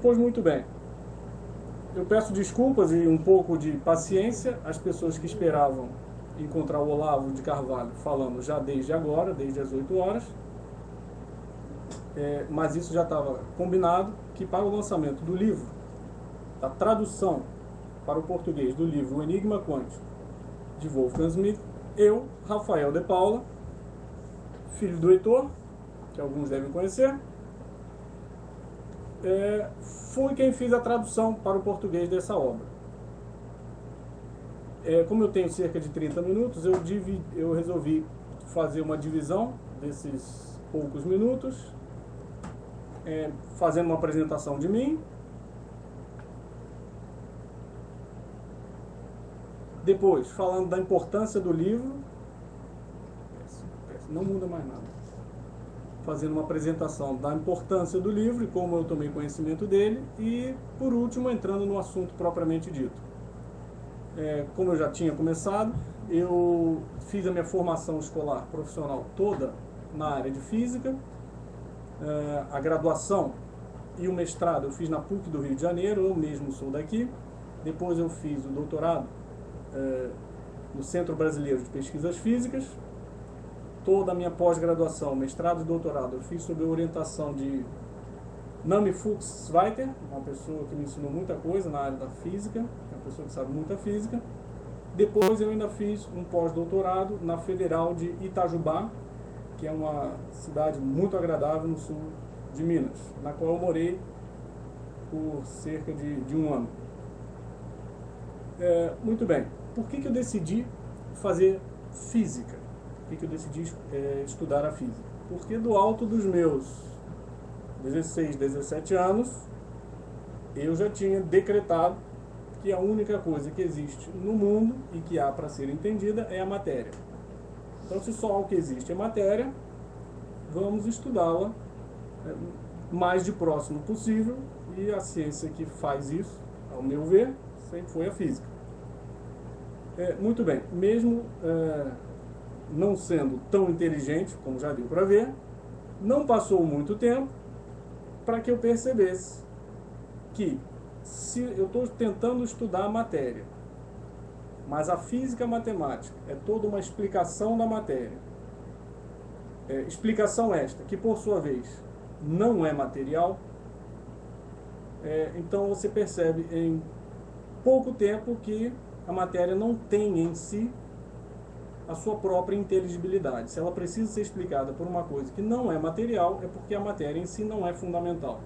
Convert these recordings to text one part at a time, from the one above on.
Pois muito bem. Eu peço desculpas e um pouco de paciência às pessoas que esperavam encontrar o Olavo de Carvalho falando já desde agora, desde as 8 horas. Mas isso já estava combinado, que para o lançamento do livro, a tradução para o português do livro O Enigma Quântico, de Wolfgang Schmidt, eu, Rafael de Paula, filho do Heitor, que alguns devem conhecer, fui quem fiz a tradução para o português dessa obra. Como eu tenho cerca de 30 minutos, eu resolvi fazer uma divisão desses poucos minutos, fazendo uma apresentação de mim, depois falando da importância do livro, não muda mais nada, fazendo uma apresentação da importância do livro e como eu tomei conhecimento dele, e por último entrando no assunto propriamente dito. Como eu já tinha começado, eu fiz a minha formação escolar profissional toda na área de física. A graduação e o mestrado eu fiz na PUC do Rio de Janeiro, eu mesmo sou daqui. Depois eu fiz o doutorado no Centro Brasileiro de Pesquisas Físicas. Toda a minha pós-graduação, mestrado e doutorado, eu fiz sob a orientação de Nami Fuchs-Zweiter, uma pessoa que me ensinou muita coisa na área da física, uma pessoa que sabe muita física. Depois eu ainda fiz um pós-doutorado na Federal de Itajubá, que é uma cidade muito agradável no sul de Minas, na qual eu morei por cerca de um ano. Muito bem, por que eu decidi fazer física? Por que eu decidi estudar a física? Porque do alto dos meus 16, 17 anos, eu já tinha decretado que a única coisa que existe no mundo e que há para ser entendida é a matéria. Então, se só o que existe é matéria, vamos estudá-la mais de próximo possível, e a ciência que faz isso, ao meu ver, sempre foi a física. Muito bem, mesmo não sendo tão inteligente, como já deu para ver, não passou muito tempo para que eu percebesse que se eu estou tentando estudar a matéria, mas a física matemática é toda uma explicação da matéria, explicação esta que por sua vez não é material, então você percebe em pouco tempo que a matéria não tem em si a sua própria inteligibilidade. Se ela precisa ser explicada por uma coisa que não é material, é porque a matéria em si não é fundamental.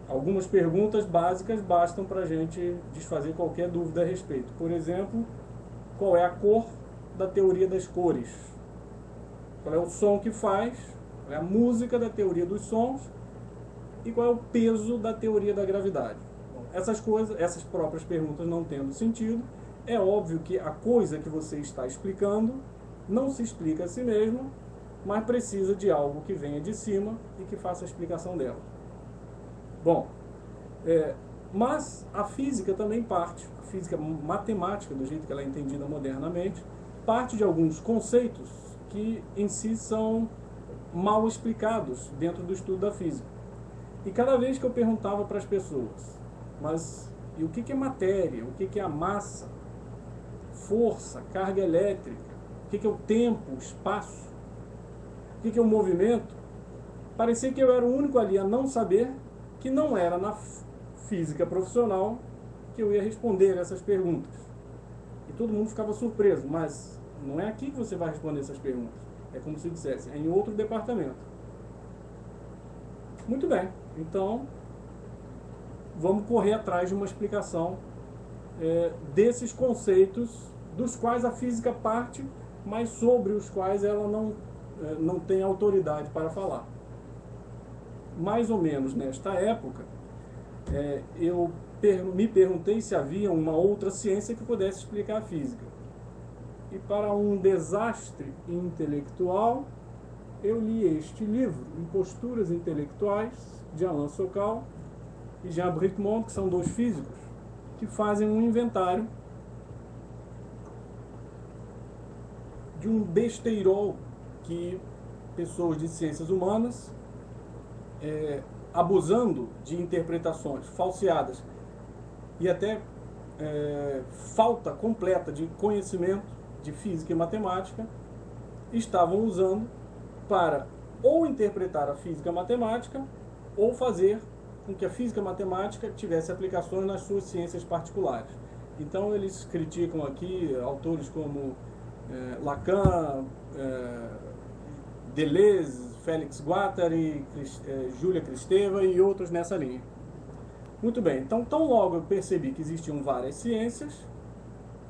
Algumas perguntas básicas bastam para a gente desfazer qualquer dúvida a respeito. Por exemplo, qual é a cor da teoria das cores? Qual é o som que faz? Qual é a música da teoria dos sons? E qual é o peso da teoria da gravidade? Bom, essas próprias perguntas não tendo sentido, é óbvio que a coisa que você está explicando não se explica a si mesma, mas precisa de algo que venha de cima e que faça a explicação dela. Bom, mas a física também parte, a física matemática, do jeito que ela é entendida modernamente, parte de alguns conceitos que em si são mal explicados dentro do estudo da física. E cada vez que eu perguntava para as pessoas, mas e o que é matéria, o que é a massa, força, carga elétrica, o que é o tempo, o espaço, o que é o movimento, parecia que eu era o único ali a não saber, que não era na física profissional que eu ia responder essas perguntas. E todo mundo ficava surpreso, mas não é aqui que você vai responder essas perguntas. É como se dissesse, é em outro departamento. Muito bem, então vamos correr atrás de uma explicação desses conceitos dos quais a física parte, mas sobre os quais ela não tem autoridade para falar. Mais ou menos nesta época, eu me perguntei se havia uma outra ciência que pudesse explicar a física. E para um desastre intelectual, eu li este livro, Imposturas Intelectuais, de Alain Sokal e Jean Bricmont, que são dois físicos, que fazem um inventário de um besteirol que pessoas de ciências humanas abusando de interpretações falseadas e até falta completa de conhecimento de física e matemática, estavam usando para ou interpretar a física e matemática ou fazer com que a física e matemática tivesse aplicações nas suas ciências particulares. Então eles criticam aqui autores como Lacan, Deleuze, Félix Guattari, Júlia Kristeva e outros nessa linha. Muito bem, então tão logo eu percebi que existiam várias ciências,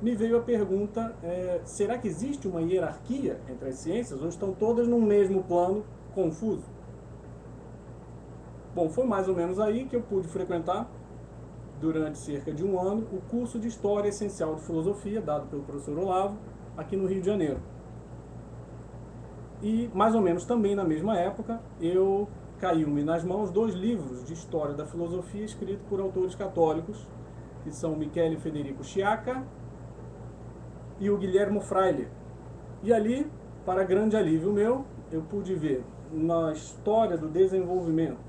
me veio a pergunta, será que existe uma hierarquia entre as ciências ou estão todas no mesmo plano confuso? Bom, foi mais ou menos aí que eu pude frequentar, durante cerca de um ano, o curso de História Essencial de Filosofia, dado pelo professor Olavo, aqui no Rio de Janeiro. E, mais ou menos também na mesma época, caiu-me nas mãos 2 livros de História da Filosofia escritos por autores católicos, que são Michele Federico Sciacca e o Guilhermo Fraile. E ali, para grande alívio meu, eu pude ver na história do desenvolvimento,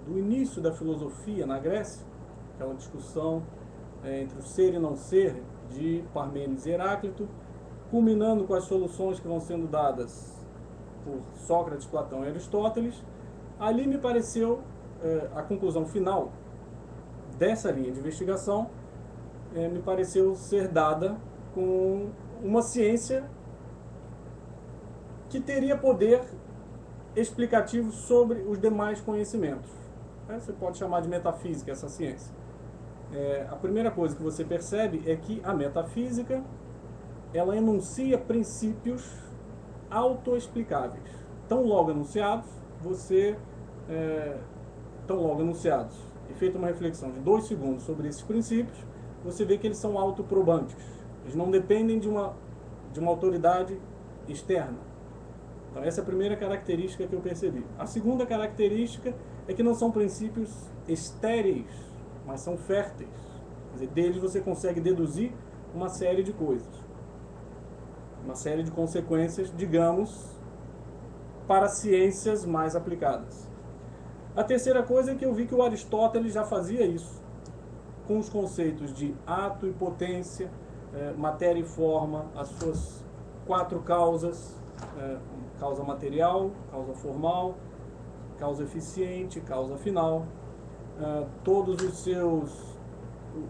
do início da filosofia na Grécia, aquela discussão entre o ser e não ser de Parmênides e Heráclito, culminando com as soluções que vão sendo dadas por Sócrates, Platão e Aristóteles. Ali me pareceu a conclusão final dessa linha de investigação, me pareceu ser dada com uma ciência que teria poder explicativo sobre os demais conhecimentos. Você pode chamar de metafísica essa ciência. A primeira coisa que você percebe é que a metafísica ela enuncia princípios autoexplicáveis. Tão logo enunciados, e feita uma reflexão de 2 segundos sobre esses princípios, você vê que eles são autoprobantes. Eles não dependem de uma autoridade externa. Então essa é a primeira característica que eu percebi. A segunda característica é que não são princípios estéreis, mas são férteis. Quer dizer, deles você consegue deduzir uma série de coisas. Uma série de consequências, digamos, para ciências mais aplicadas. A terceira coisa é que eu vi que o Aristóteles já fazia isso, com os conceitos de ato e potência, matéria e forma, as suas 4 causas, causa material, causa formal, causa eficiente, causa final, todos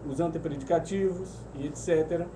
os antepredikativos e etc.